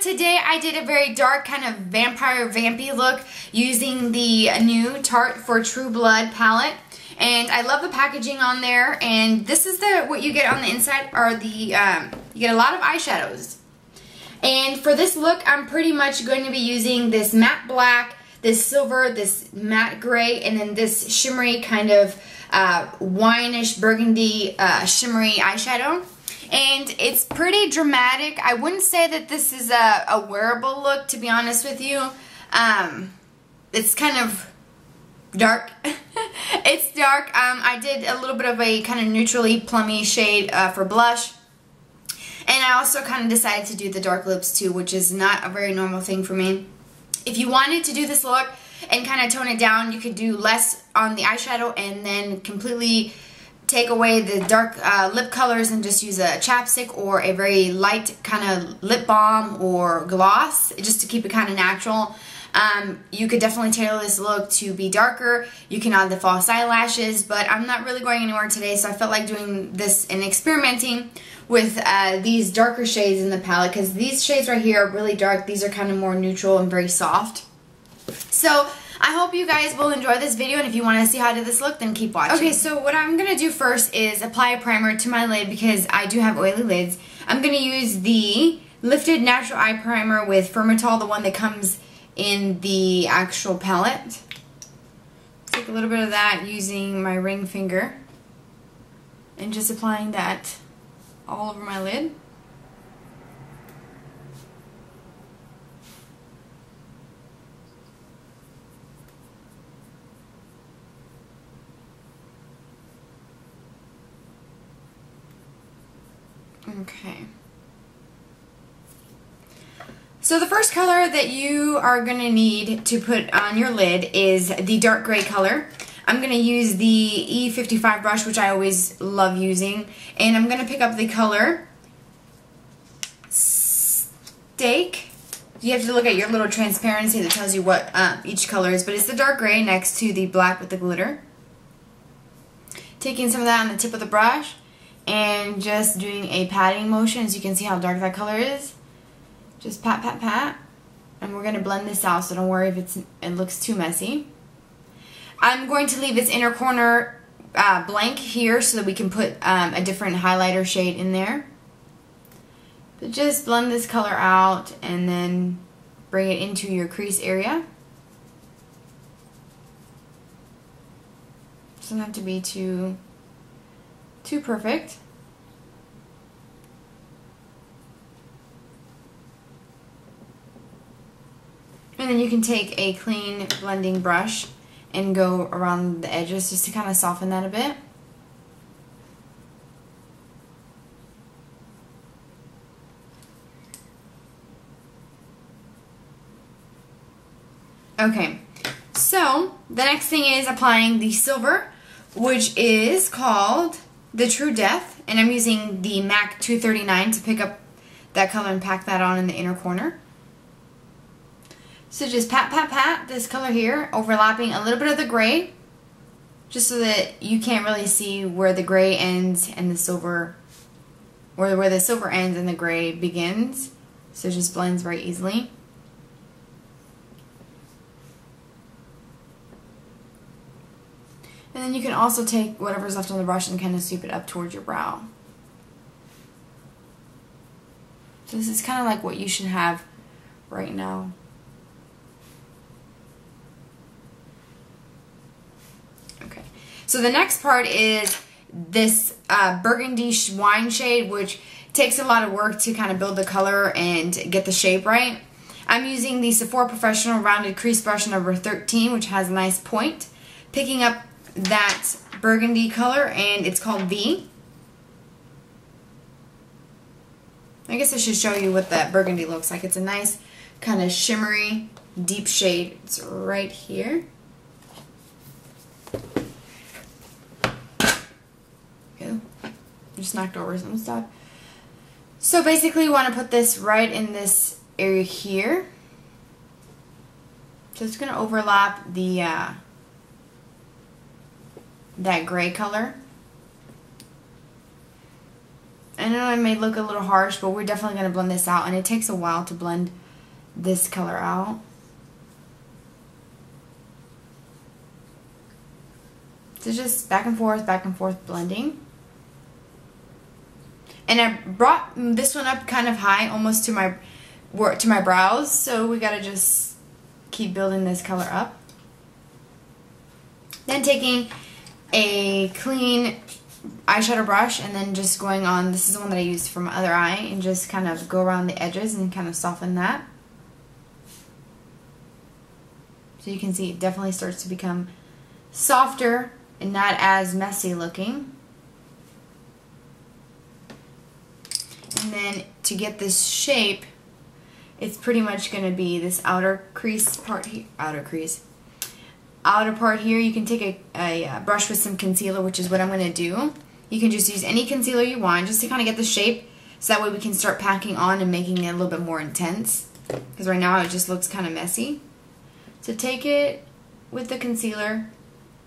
Today I did a very dark kind of vampire vampy look using the new Tarte for TrueBlood palette. And I love the packaging on there. And this is what you get on the inside are the, you get a lot of eyeshadows. And for this look, I'm pretty much going to be using this matte black, this silver, this matte gray, and then this shimmery kind of wine-ish burgundy shimmery eyeshadow. And it's pretty dramatic. I wouldn't say that this is a wearable look, to be honest with you. It's kind of dark. It's dark. I did a little bit of a kind of neutrally plummy shade for blush. And I also kind of decided to do the dark lips too, which is not a very normal thing for me. If you wanted to do this look and kind of tone it down, you could do less on the eyeshadow and then completely take away the dark lip colors and just use a chapstick or a very light kind of lip balm or gloss just to keep it kind of natural. You could definitely tailor this look to be darker. You can add the false eyelashes, but I'm not really going anywhere today, so I felt like doing this and experimenting with these darker shades in the palette, because these shades right here are really dark. These are kind of more neutral and very soft. So I hope you guys will enjoy this video, and if you want to see how I did this look, then keep watching. Okay, so what I'm going to do first is apply a primer to my lid because I do have oily lids. I'm going to use the Lifted Natural Eye Primer with Firmatol, the one that comes in the actual palette. Take a little bit of that using my ring finger and just applying that all over my lid. Okay. So the first color that you are going to need to put on your lid is the dark gray color. I'm going to use the E55 brush, which I always love using, and I'm going to pick up the color Steak. You have to look at your little transparency that tells you what each color is, but it's the dark gray next to the black with the glitter. Taking some of that on the tip of the brush and just doing a patting motion, as you can see how dark that color is. Just pat, pat, pat. And we're going to blend this out, so don't worry if it looks too messy. I'm going to leave this inner corner blank here so that we can put a different highlighter shade in there. But just blend this color out and then bring it into your crease area. Doesn't have to be too perfect. And then you can take a clean blending brush and go around the edges just to kind of soften that a bit. Okay, so the next thing is applying the silver, which is called the True Death, and I'm using the MAC 239 to pick up that color and pack that on in the inner corner. So just pat, pat, pat this color here, overlapping a little bit of the gray, just so that you can't really see where the gray ends and the silver, or where the silver ends and the gray begins. So it just blends very easily. And then you can also take whatever's left on the brush and kind of sweep it up towards your brow. So this is kind of like what you should have right now. Okay. So the next part is this burgundy wine shade, which takes a lot of work to kind of build the color and get the shape right. I'm using the Sephora Professional Rounded Crease Brush number 13, which has a nice point. Picking up that burgundy color, and it's called V. I guess I should show you what that burgundy looks like. It's a nice kind of shimmery deep shade. It's right here. Okay. Just knocked over some stuff. So basically you want to put this right in this area here. So it's going to overlap the that gray color. I know it may look a little harsh, but we're definitely going to blend this out, and it takes a while to blend this color out. So just back and forth blending. And I brought this one up kind of high, almost to my brows, so we gotta just keep building this color up. Then taking a clean eyeshadow brush and then just going on, this is the one that I used for my other eye, and just kind of go around the edges and kind of soften that. So you can see it definitely starts to become softer and not as messy looking. And then to get this shape, it's pretty much going to be this outer crease part here, outer part here. You can take a brush with some concealer, which is what I'm going to do. You can just use any concealer you want, just to kind of get the shape, so that way we can start packing on and making it a little bit more intense. Because right now it just looks kind of messy. So take it with the concealer.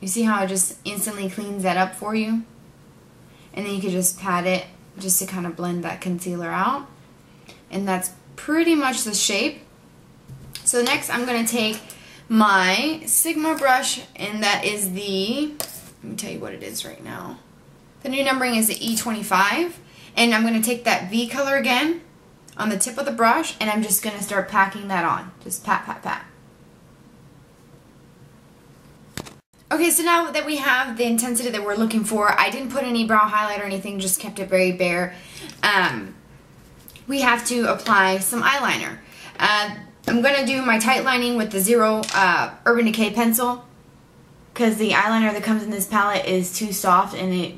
You see how it just instantly cleans that up for you? And then you can just pat it just to kind of blend that concealer out. And that's pretty much the shape. So next I'm going to take my Sigma brush, and that is the, let me tell you what it is right now. The new numbering is the E25. And I'm going to take that V color again on the tip of the brush, and I'm just going to start packing that on. Just pat, pat, pat. Okay, so now that we have the intensity that we're looking for, I didn't put any brow highlight or anything, just kept it very bare. We have to apply some eyeliner. I'm going to do my tight lining with the Zero Urban Decay pencil, because the eyeliner that comes in this palette is too soft, and it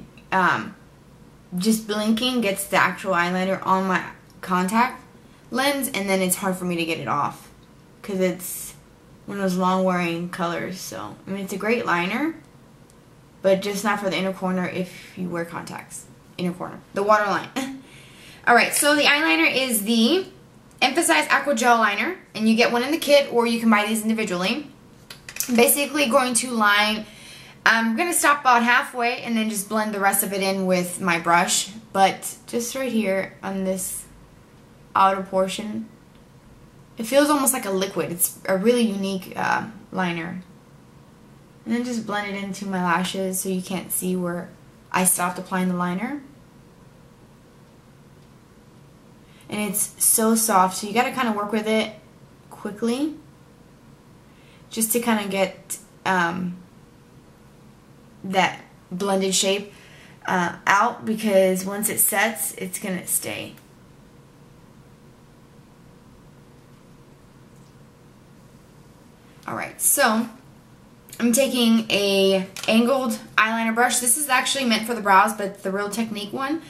just blinking gets the actual eyeliner on my contact lens, and then it's hard for me to get it off because it's one of those long wearing colors. So I mean, it's a great liner, but just not for the inner corner if you wear contacts. Inner corner, the waterline. Alright, so the eyeliner is the Emphasize Aqua Gel Liner, and you get one in the kit or you can buy these individually. I'm basically going to line, I'm going to stop about halfway and then just blend the rest of it in with my brush, but just right here on this outer portion, it feels almost like a liquid. It's a really unique liner. And then just blend it into my lashes so you can't see where I stopped applying the liner. And it's so soft, so you got to kind of work with it quickly just to kind of get that blended shape out, because once it sets, it's going to stay. Alright, so I'm taking a angled eyeliner brush. This is actually meant for the brows, but it's the Real Technique one.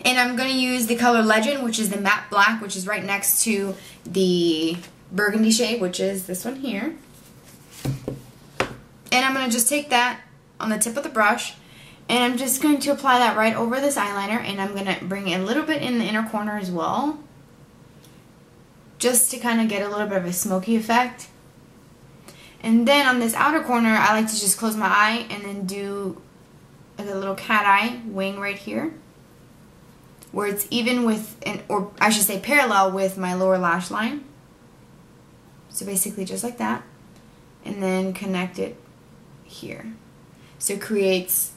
And I'm going to use the color Legend, which is the matte black, which is right next to the burgundy shade, which is this one here. And I'm going to just take that on the tip of the brush, and I'm just going to apply that right over this eyeliner, and I'm going to bring it a little bit in the inner corner as well, just to kind of get a little bit of a smoky effect. And then on this outer corner, I like to just close my eye and then do like a little cat eye wing right here, where it's even with, or I should say parallel with my lower lash line. So basically just like that. And then connect it here. So it creates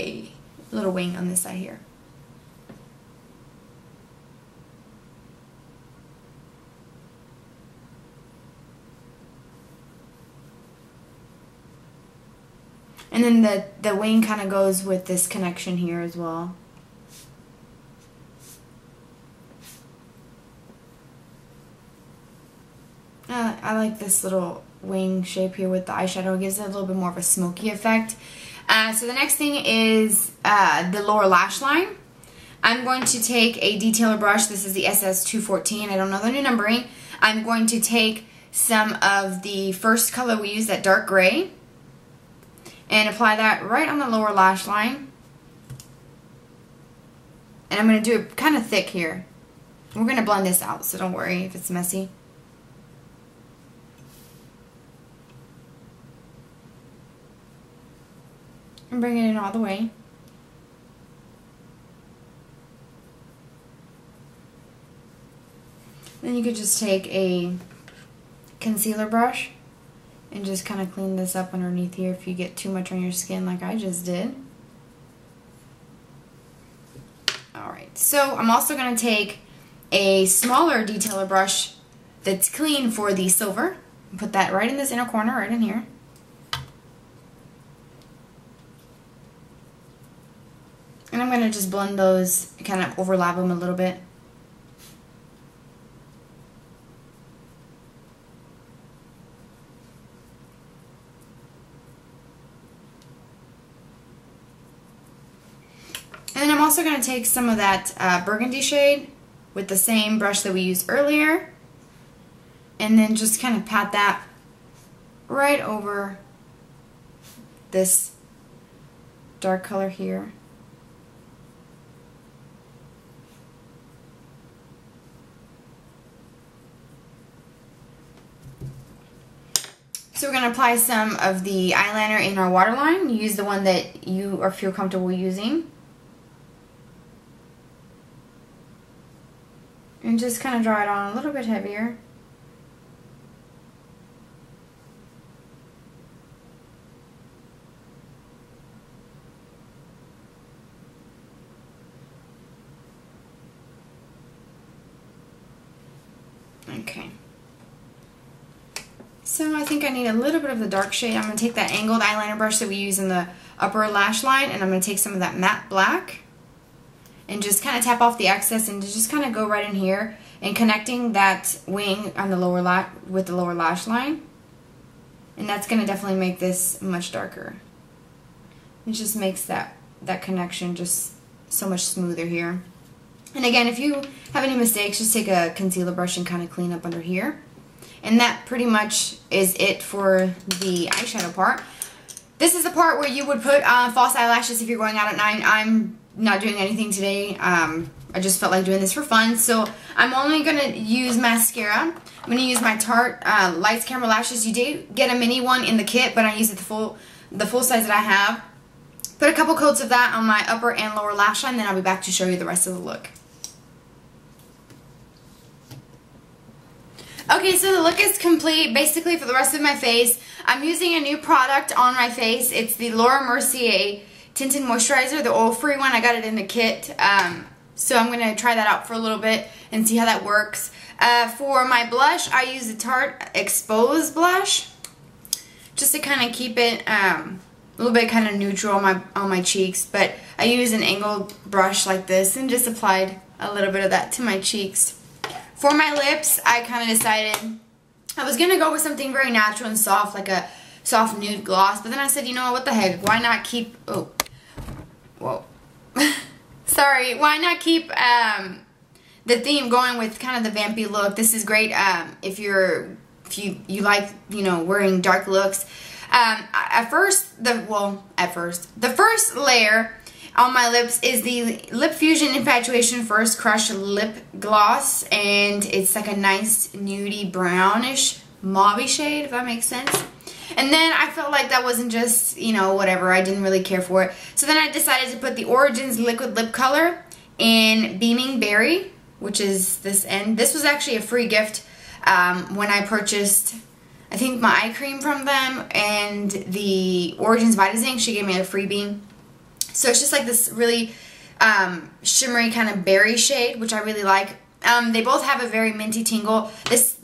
a little wing on this side here. And then the wing kind of goes with this connection here as well. I like this little wing shape here with the eyeshadow. It gives it a little bit more of a smoky effect. So the next thing is the lower lash line. I'm going to take a detailer brush. This is the SS214. I don't know the new numbering. I'm going to take some of the first color we used, that dark gray, and apply that right on the lower lash line. And I'm going to do it kind of thick here. We're going to blend this out, so don't worry if it's messy. And bring it in all the way. Then you could just take a concealer brush and just kind of clean this up underneath here if you get too much on your skin like I just did. Alright, so I'm also going to take a smaller detailer brush that's clean for the silver and put that right in this inner corner, right in here. And I'm going to just blend those, kind of overlap them a little bit. And then I'm also going to take some of that burgundy shade with the same brush that we used earlier. And then just kind of pat that right over this dark color here. So we're going to apply some of the eyeliner in our waterline. Use the one that you or feel comfortable using. And just kind of draw it on a little bit heavier. Okay. So I think I need a little bit of the dark shade. I'm going to take that angled eyeliner brush that we use in the upper lash line, and I'm going to take some of that matte black and just kind of tap off the excess and just kind of go right in here and connecting that wing on the lower lash with the lower lash line. And that's going to definitely make this much darker. It just makes that connection just so much smoother here. And again, if you have any mistakes, just take a concealer brush and kind of clean up under here. And that pretty much is it for the eyeshadow part. This is the part where you would put false eyelashes if you're going out at night. I'm not doing anything today. I just felt like doing this for fun. So I'm only going to use mascara. I'm going to use my Tarte Lights Camera Lashes. You did get a mini one in the kit, but I used it the full size that I have. Put a couple coats of that on my upper and lower lash line, then I'll be back to show you the rest of the look. Okay, so the look is complete basically for the rest of my face. I'm using a new product on my face. It's the Laura Mercier Tinted Moisturizer, the oil-free one. I got it in the kit. So I'm going to try that out for a little bit and see how that works. For my blush, I use the Tarte Expose blush just to kind of keep it a little bit kind of neutral on my cheeks. But I use an angled brush like this and just applied a little bit of that to my cheeks. For my lips, I kind of decided I was going to go with something very natural and soft, like a soft nude gloss. But then I said, you know what the heck, why not keep, oh, whoa. Sorry, why not keep the theme going with kind of the vampy look. This is great if you like, you know, wearing dark looks. The first layer on my lips is the Lip Fusion Infatuation First Crush Lip Gloss, and it's like a nice nudie brownish mauvey shade, if that makes sense. And then I felt like that wasn't just, you know, whatever, I didn't really care for it. So then I decided to put the Origins Liquid Lip Color in Beaming Berry, which is this, and this was actually a free gift when I purchased, I think, my eye cream from them, and the Origins Vitazinc, she gave me a freebie. So it's just like this really shimmery kind of berry shade, which I really like. They both have a very minty tingle. This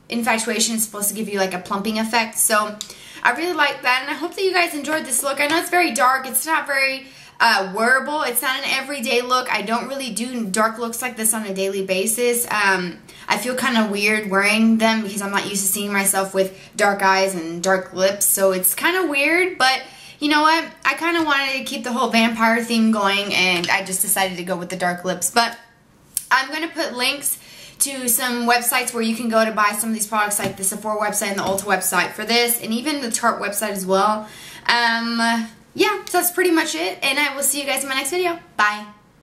Infatuation is supposed to give you like a plumping effect. So I really like that, and I hope that you guys enjoyed this look. I know it's very dark. It's not very wearable. It's not an everyday look. I don't really do dark looks like this on a daily basis. I feel kind of weird wearing them because I'm not used to seeing myself with dark eyes and dark lips. So it's kind of weird, but you know what? I kind of wanted to keep the whole vampire theme going, and I just decided to go with the dark lips. But I'm going to put links to some websites where you can go to buy some of these products, like the Sephora website and the Ulta website for this, and even the Tarte website as well. Yeah, so that's pretty much it, and I will see you guys in my next video. Bye.